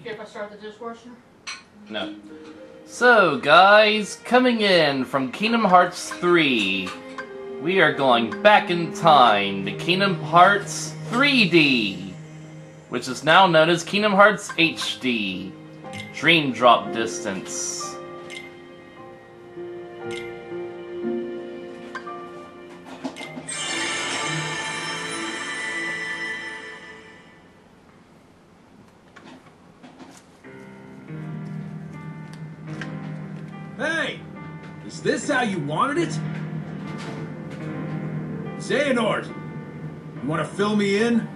care if I start the dishwasher? No. So, guys, coming in from Kingdom Hearts 3, we are going back in time to Kingdom Hearts 3D, which is now known as Kingdom Hearts HD, Dream Drop Distance. Hey! Is this how you wanted it? Xehanort! You want to fill me in?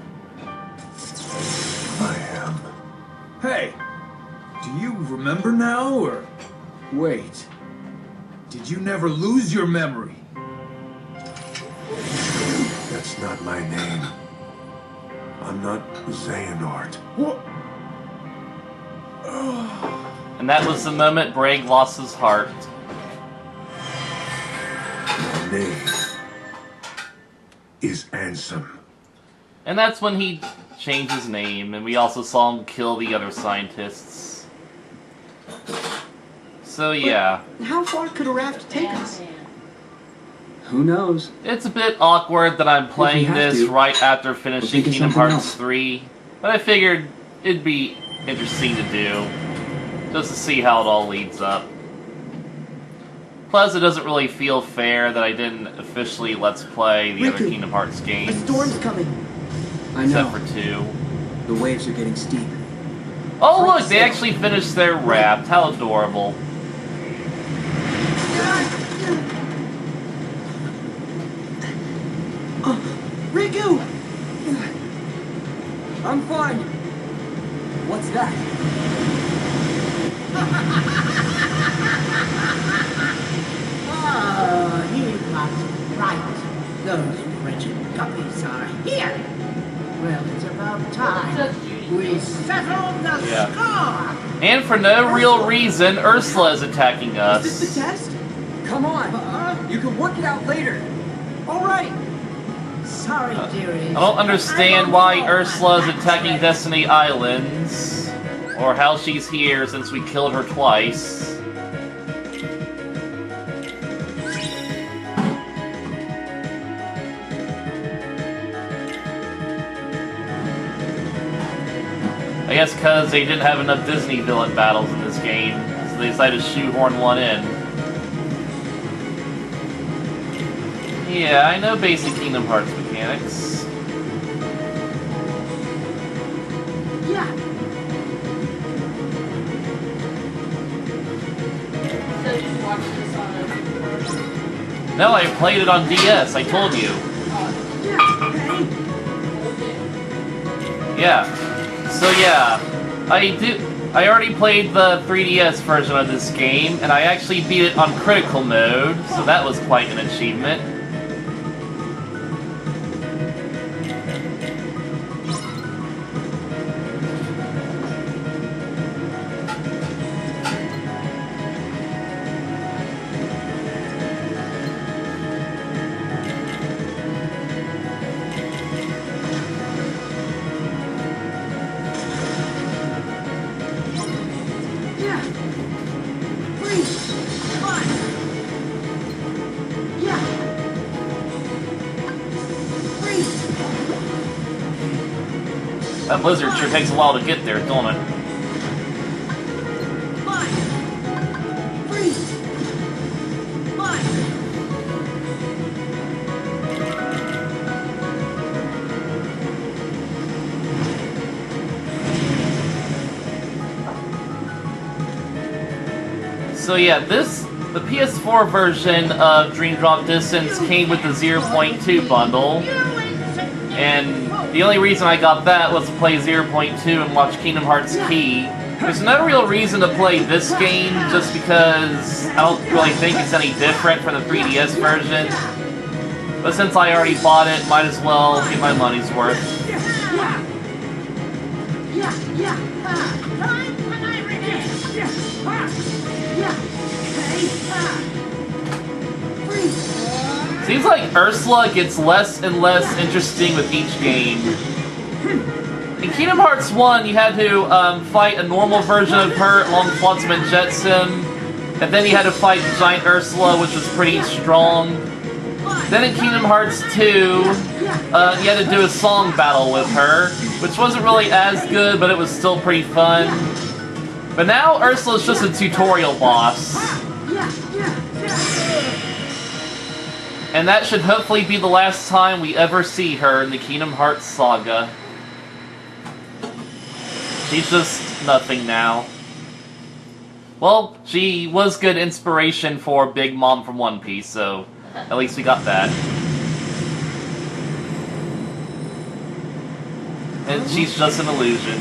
I am. Hey! Do you remember now, or... Wait. Did you never lose your memory? That's not my name. I'm not Xehanort. What? And that was the moment Braig lost his heart. My name is Ansem. And that's when he changed his name, and we also saw him kill the other scientists. So yeah. How far could a raft take us? Who knows? It's a bit awkward that I'm playing have this to, right after finishing think of Kingdom something Hearts else. 3, but I figured it'd be interesting to do, just to see how it all leads up. Plus, it doesn't really feel fair that I didn't officially Let's Play the other Riku, Kingdom Hearts A games, storm's coming. I except know. for 2. The waves are getting steep. Oh look, they actually finished their raft, how adorable. Riku! I'm fine. What's that? Oh, he was right. Those wretched guppies are here. Well, it's about time we settled the Yeah. score. And for no real reason, Ursula is attacking us. Is this the test? Come on. You can work it out later. All right. Sorry, dearie. I don't understand why Ursula is attacking Destiny Islands, or how she's here since we killed her twice. I guess because they didn't have enough Disney villain battles in this game, so they decided to shoehorn one in. Yeah, I know basic Kingdom Hearts mechanics. Yeah. So you just watch this on a... No, I played it on DS, I told you. Yeah. So yeah, I already played the 3DS version of this game, and I actually beat it on critical mode, so that was quite an achievement. Yeah. Freeze. Come on. Yeah. Freeze. That blizzard sure takes a while to get there, don't it? Come on. Freeze. Come on. So yeah, the PS4 version of Dream Drop Distance came with the 0.2 bundle, and the only reason I got that was to play 0.2 and watch Kingdom Hearts Key. There's no real reason to play this game, just because I don't really think it's any different from the 3DS version. But since I already bought it, might as well get my money's worth. Time when I rehearse. Freeze. Seems like Ursula gets less and less interesting with each game. In Kingdom Hearts 1, you had to fight a normal version of her along Flotsam and Jetsam, and then you had to fight Giant Ursula, which was pretty strong. Then in Kingdom Hearts 2, you had to do a song battle with her, which wasn't really as good, but it was still pretty fun. But now Ursula's just a tutorial boss. And that should hopefully be the last time we ever see her in the Kingdom Hearts saga. She's just nothing now. Well, she was good inspiration for Big Mom from One Piece, so at least we got that. And she's just an illusion.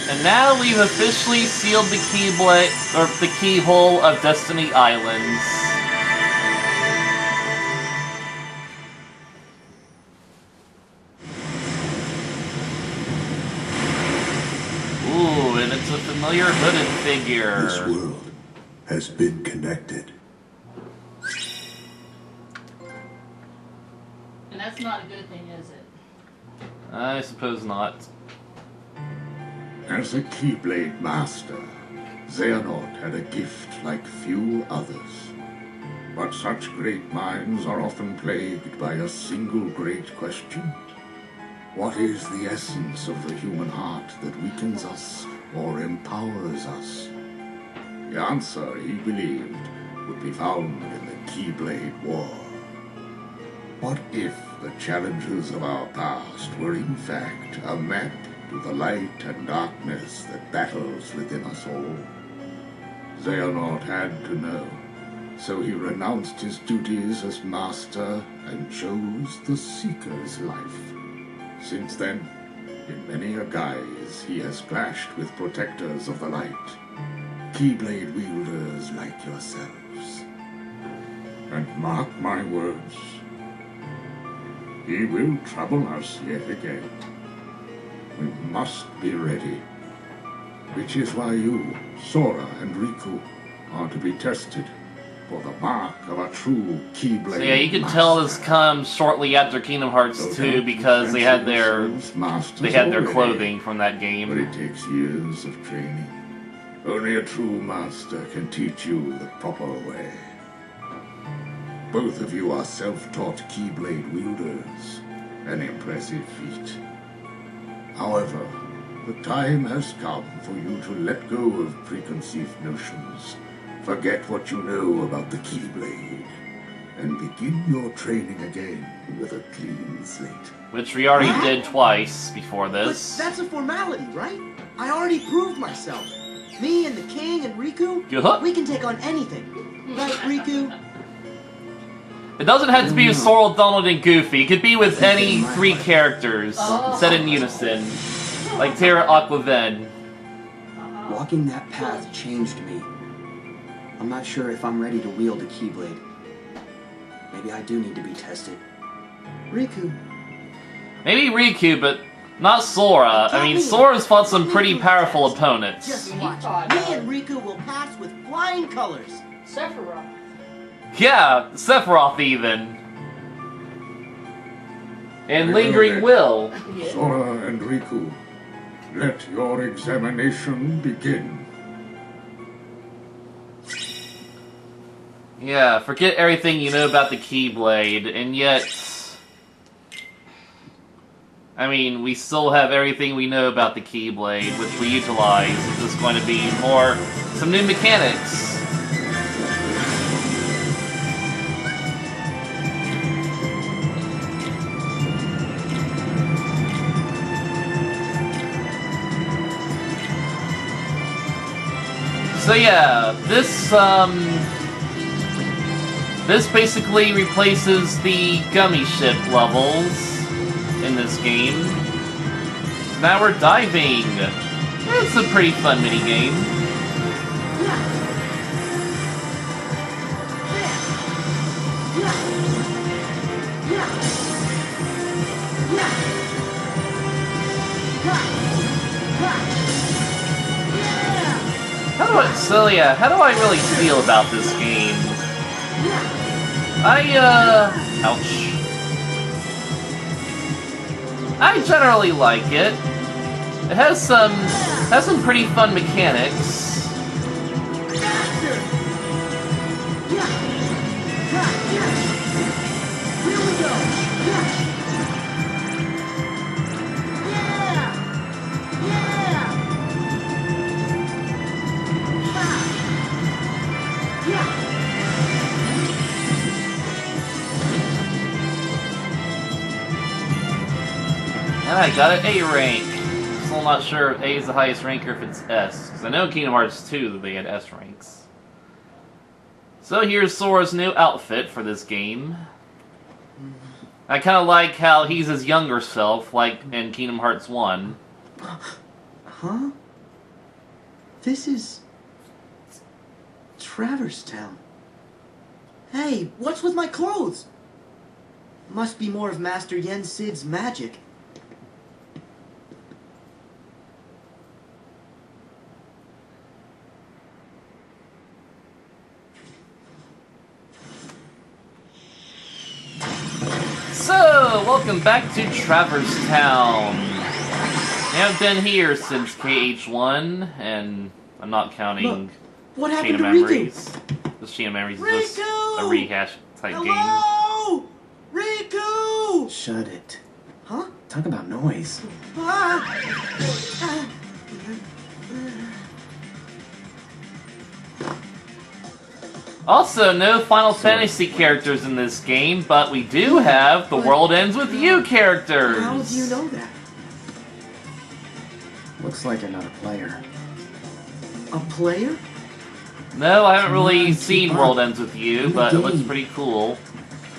And now we've officially sealed the the keyhole of Destiny Islands. Ooh, and it's a familiar hooded figure. This world has been connected. And that's not a good thing, is it? I suppose not. As a Keyblade master, Xehanort had a gift like few others. But such great minds are often plagued by a single great question. What is the essence of the human heart that weakens us or empowers us? The answer, he believed, would be found in the Keyblade War. What if the challenges of our past were in fact a map to the light and darkness that battles within us all? Xehanort had to know, so he renounced his duties as master and chose the Seeker's life. Since then, in many a guise, he has clashed with protectors of the light, Keyblade wielders like yourselves. And mark my words, he will trouble us yet again. We must be ready. Which is why you, Sora and Riku, are to be tested for the mark of a true Keyblade. So yeah, you can tell this comes shortly after Kingdom Hearts 2 because they had their clothing from that But game. it takes years of training. Only a true master can teach you the proper way. Both of you are self-taught Keyblade wielders, an impressive feat. However, the time has come for you to let go of preconceived notions, forget what you know about the Keyblade, and begin your training again with a clean slate. Which we already did twice before But this. that's a formality, right? I already proved myself. Me and the king and Riku, Yeah. we can take on anything. Right, Riku? It doesn't have to be with Sora, Donald, and Goofy. It could be with any three characters set in unison. Like Terra, Aqua, Ven. Walking that path changed me. I'm not sure if I'm ready to wield a Keyblade. Maybe I do need to be tested. Riku. Maybe Riku, but not Sora. I mean, Sora's fought some pretty powerful opponents. Just He watch. thought, Me and Riku will pass with flying colors. Sephiroth. Yeah, Sephiroth even. And Lingering Will. Yeah. Sora and Riku, let your examination begin. Yeah, forget everything you know about the Keyblade, and yet... I mean, we still have everything we know about the Keyblade, which we utilize. It's just going to be more... some new mechanics. yeah, this basically replaces the gummy ship levels in this game. Now we're diving. It's a pretty fun mini game. How do I really feel about this game? Ouch. I generally like it. It has some pretty fun mechanics. And I got an A rank. Still not sure if A is the highest rank or if it's S. Because I know in Kingdom Hearts 2 that they had S ranks. So here's Sora's new outfit for this game. I kind of like how he's his younger self, like in Kingdom Hearts 1. Huh? This is... Traverse Town. Hey, what's with my clothes? Must be more of Master Yen Sid's magic. So, welcome back to Traverse Town. We haven't been here since KH1, and I'm not counting What Chain happened of to Memories. Riku? This Chain of Memories is just a Riku! rehash type game. Hello? Riku! Shut it. Huh? Talk about noise. Ah! Also, no Final Fantasy characters in this game, but we do have The World Ends With You characters! How do you know that? Looks like you're not a player. A player? No, I haven't really on, seen keep World up. Ends With You, In the but it looks game. pretty cool.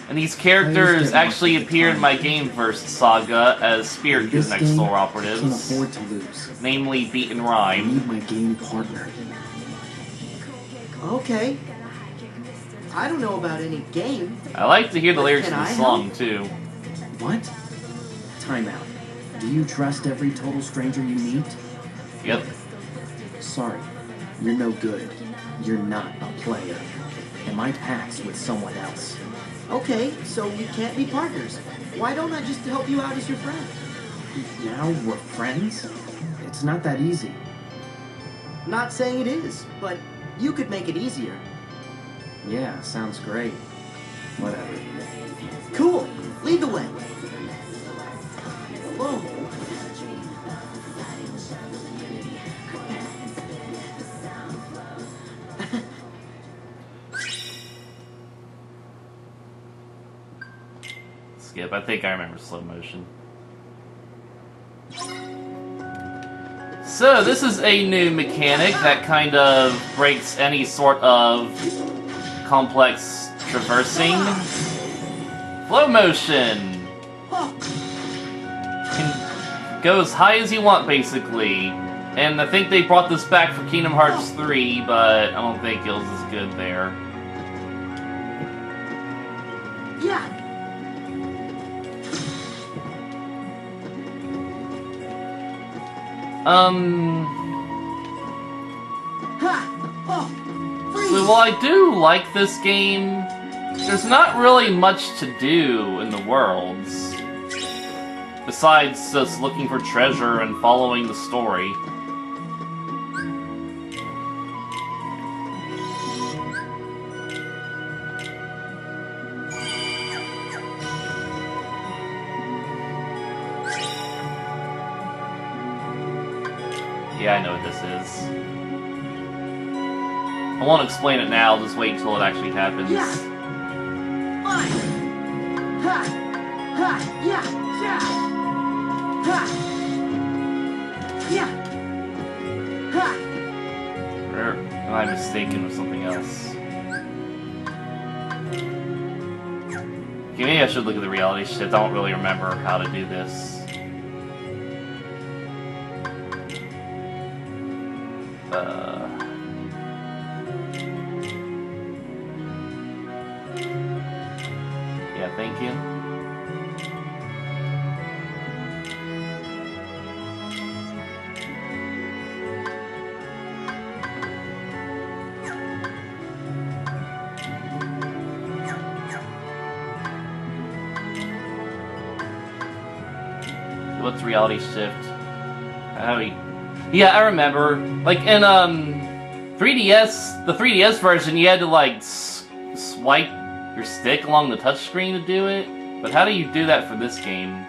And these characters actually appeared in my Gameverse saga as Spirit This Next game, Door I can't operatives, afford to lose. namely Beat and I Rhyme. need my game partner. Okay. I don't know about any game. I like to hear the lyrics Can of the I song, help? too. What? Time out. Do you trust every total stranger you meet? Yep. Sorry. You're no good. You're not a player. And my pact's with someone else. Okay, so we can't be partners. Why don't I just help you out as your friend? Now we're friends? It's not that easy. Not saying it is, but you could make it easier. Yeah, sounds great. Whatever. Cool. Lead the way. Whoa. Skip, I think I remember slow motion. So, this is a new mechanic that kind of breaks any sort of complex traversing. Flow motion! Can go as high as you want, basically. And I think they brought this back for Kingdom Hearts 3, but I don't think it was as good there. Yeah. So while I do like this game, there's not really much to do in the worlds. Besides just looking for treasure and following the story. Yeah, I know what this is. I won't explain it now, just wait until it actually happens. Yeah. Fine. Ha. Ha. Yeah. Yeah. Ha. Yeah. Ha. Am I mistaken with something else? Okay, maybe I should look at the reality shift. I don't really remember how to do this. Yeah, thank you. What's reality shift? How do we... Yeah, I remember. Like in 3DS, the 3DS version, you had to like swipe your stick along the touchscreen to do it. But how do you do that for this game?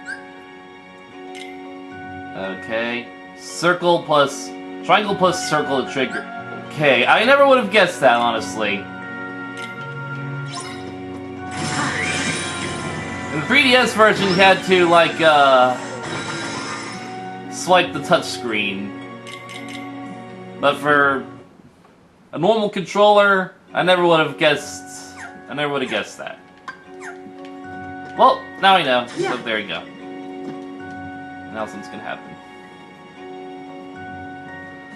Okay, circle plus triangle plus circle to trigger. Okay, I never would have guessed that, honestly. In the 3DS version, you had to like swipe the touchscreen. But for a normal controller, I never would have guessed. I never would have guessed that. Well, now I know. Yeah. So there you go. Now something's gonna happen.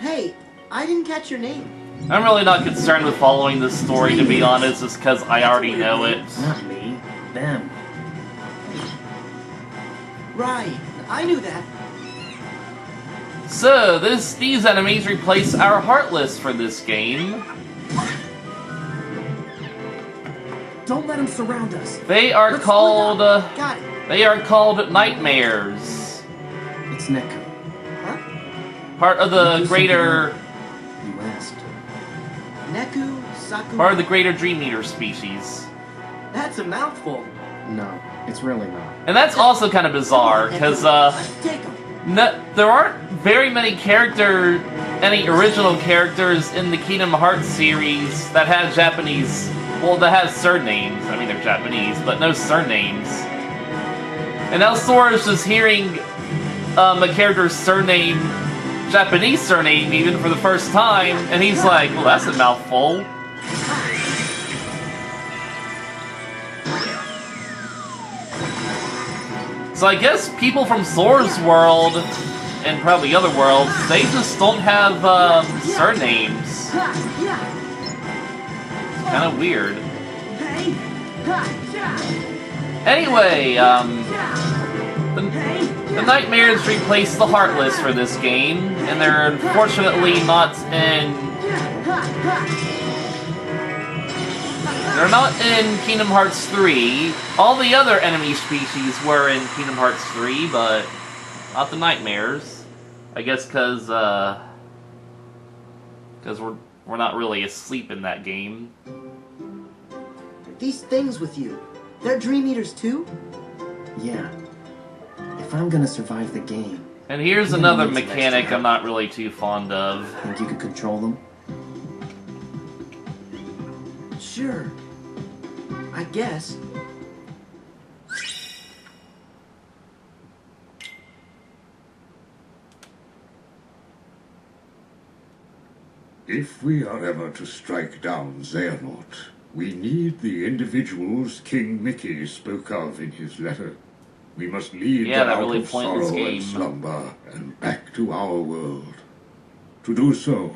Hey, I didn't catch your name. I'm really not concerned with following this story, to be honest, just because I already know it. Not me. Them. Right, I knew that. So, these enemies replace our Heartless for this game. Don't let them surround us. They are Let's called, split up. Got it. they are called Nightmares. It's Neku. Huh? Part of the You greater, You asked. Neku, Saku. part of the greater Dream Eater species. That's a mouthful. No, it's really not. And that's also kind of bizarre, because, Take 'em. there aren't very many any original characters in the Kingdom Hearts series that have Japanese, well, that have surnames. I mean, they're Japanese, but no surnames. And now Sora's just hearing a character's surname, Japanese surname even, for the first time, and he's like, well, that's a mouthful. So I guess people from Sora's world, and probably other worlds, they just don't have surnames. It's kind of weird. Anyway, the Nightmares replaced the Heartless for this game, and they're unfortunately not in... They're not in Kingdom Hearts 3. All the other enemy species were in Kingdom Hearts 3, but not the Nightmares. I guess because we're not really asleep in that game. These things with you, they're Dream Eaters too? Yeah. If I'm gonna survive the game... And here's I'm gonna another need some extra mechanic help. I'm not really too fond of. Think you could control them? Sure. I guess. If we are ever to strike down Xehanort, we need the individuals King Mickey spoke of in his letter. We must lead Yeah, them that out really of pointless sorrow game. and slumber and back to our world. To do so,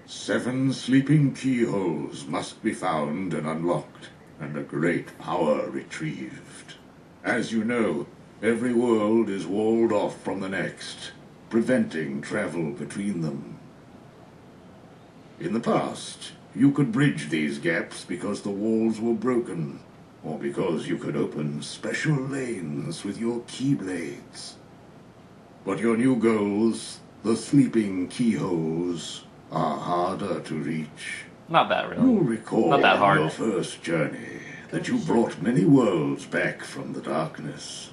7 sleeping keyholes must be found and unlocked, and a great power retrieved. As you know, every world is walled off from the next, preventing travel between them. In the past, you could bridge these gaps because the walls were broken, or because you could open special lanes with your keyblades. But your new goals, the sleeping keyholes, are harder to reach. Not that You'll really. recall Not that hard. on your first journey that you brought many worlds back from the darkness,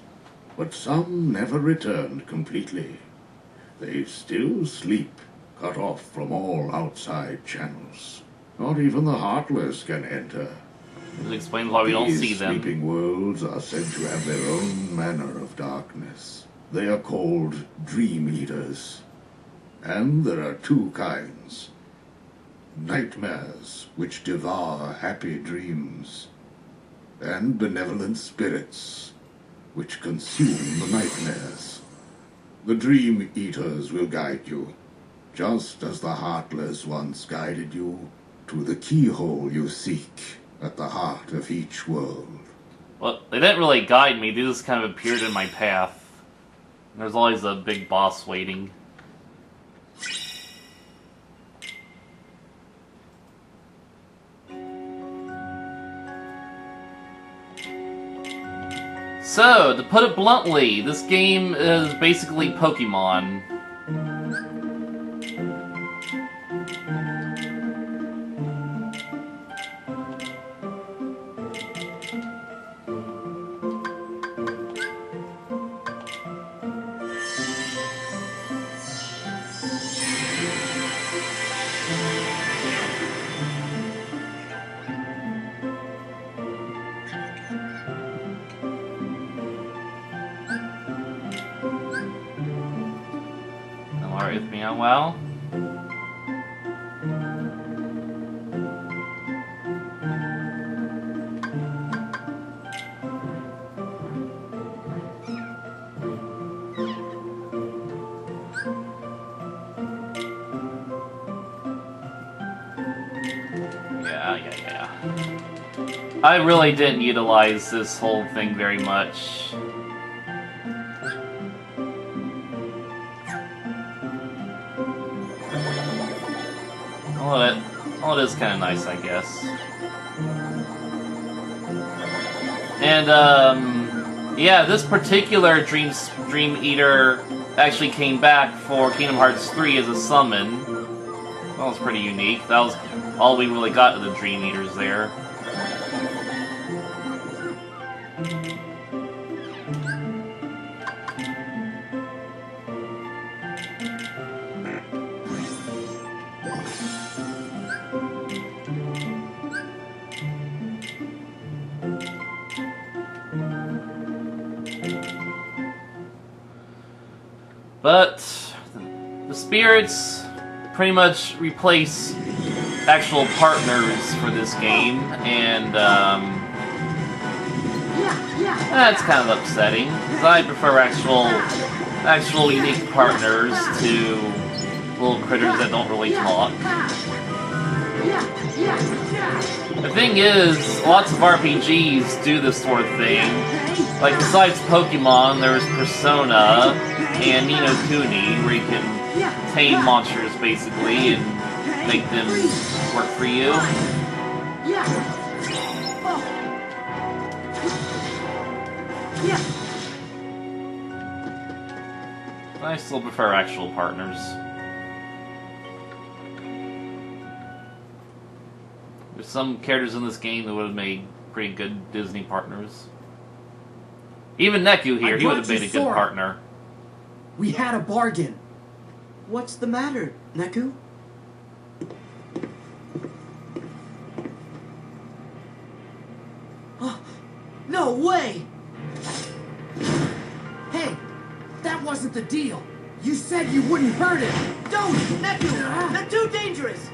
but some never returned completely. They still sleep, cut off from all outside channels. Not even the Heartless can enter. This explains why we don't These see them. sleeping worlds are said to have their own manner of darkness. They are called Dream Eaters. And there are 2 kinds. nightmares which devour happy dreams, and benevolent spirits which consume the nightmares. The Dream Eaters will guide you, just as the Heartless once guided you to the keyhole you seek at the heart of each world. Well, they didn't really guide me, they just kind of appeared in my path. And there's always a big boss waiting. So, to put it bluntly, this game is basically Pokemon. Alright with me on WoW. Yeah. I really didn't utilize this whole thing very much. Well, it is kind of nice, I guess. And, yeah, this particular Dream Eater actually came back for Kingdom Hearts 3 as a summon. That was pretty unique. That was all we really got of the Dream Eaters there. But the spirits pretty much replace actual partners for this game, and that's kind of upsetting, because I prefer actual unique partners to little critters that don't really talk. The thing is, lots of RPGs do this sort of thing. Like, besides Pokemon, there's Persona and Ni no Kuni, where you can tame monsters, basically, and make them work for you. I still prefer actual partners. There's some characters in this game that would have made pretty good Disney partners. Even Neku here, he would have made a good partner. We had a bargain. What's the matter, Neku? Oh, no way! Hey, that wasn't the deal. You said you wouldn't hurt him. Don't! Neku! They're too dangerous!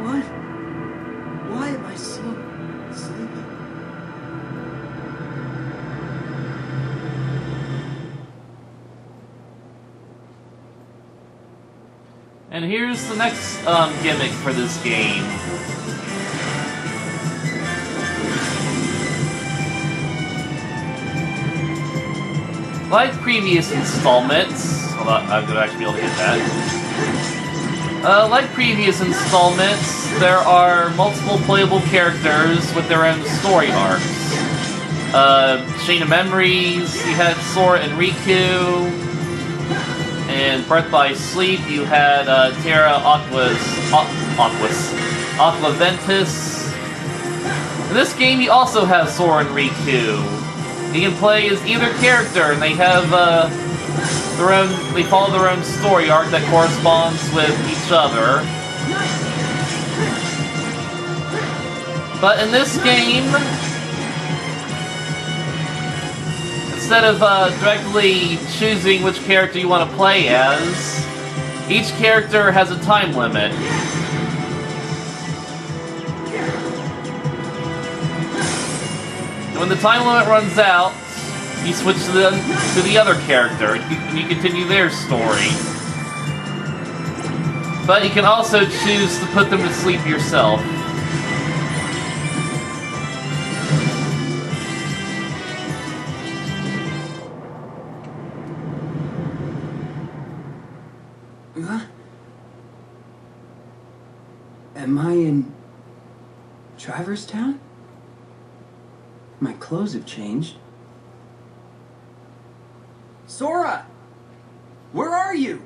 What? Why am I so sleepy? And here's the next gimmick for this game. Like previous installments, hold on, I'm gonna actually be able to get that. Like previous installments, there are multiple playable characters with their own story arcs. Chain of Memories, you had Sora and Riku. And Birth by Sleep, you had Terra Aquaventus. In this game, you also have Sora and Riku. You can play as either character, and they have they follow their own story arc that corresponds with each other. But in this game, instead of directly choosing which character you want to play as, Each character has a time limit. And when the time limit runs out, you switch to the other character, and you continue their story. But you can also choose to put them to sleep yourself. Am I in Traverse Town? My clothes have changed. Sora! Where are you?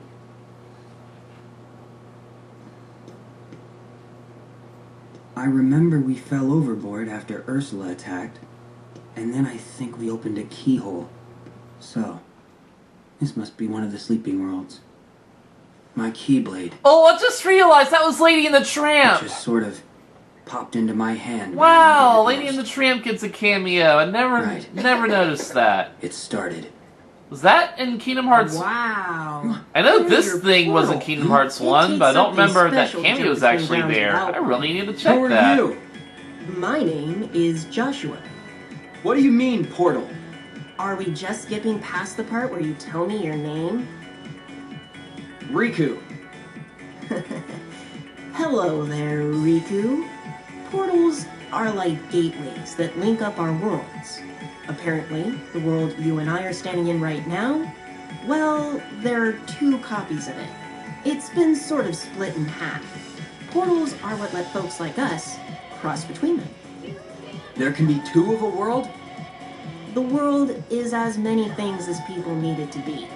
I remember we fell overboard after Ursula attacked, and then I think we opened a keyhole. So, this must be one of the sleeping worlds. My Keyblade. Oh, I just realized that was Lady and the Tramp! It just sort of popped into my hand. Wow, Lady and the Tramp gets a cameo. I never noticed that. It started. Was that in Kingdom Hearts? Wow. I know this thing was in Kingdom Hearts 1, but I don't remember if that cameo was actually there. I really need to check Who are that. you? My name is Joshua. What do you mean, portal? Are we just skipping past the part where you tell me your name? Riku. Hello there, Riku. Portals are like gateways that link up our worlds. Apparently, the world you and I are standing in right now, well, there are two copies of it. It's been sort of split in half. Portals are what let folks like us cross between them. There can be two of a world? The world is as many things as people need it to be.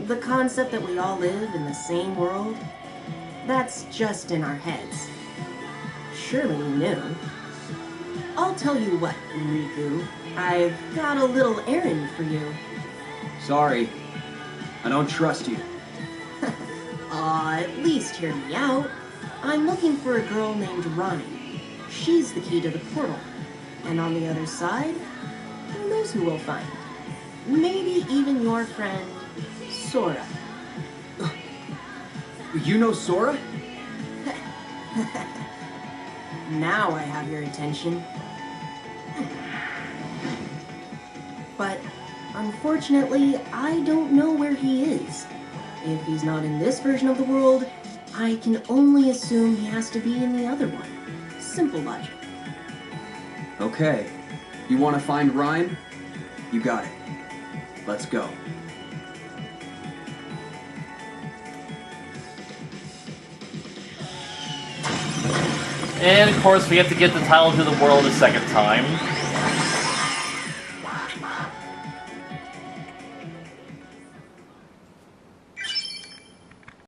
The concept that we all live in the same world, that's just in our heads. Surely you knew. I'll tell you what, Riku. I've got a little errand for you. Sorry. I don't trust you. At least hear me out. I'm looking for a girl named Ronnie. She's the key to the portal. And on the other side, who knows who we'll find? Maybe even your friend, Sora. You know Sora? Now I have your attention. But unfortunately, I don't know where he is. If he's not in this version of the world, I can only assume he has to be in the other one. Simple logic. Okay. You want to find Rhyme? You got it. Let's go. And of course, we have to get the title to the world a second time.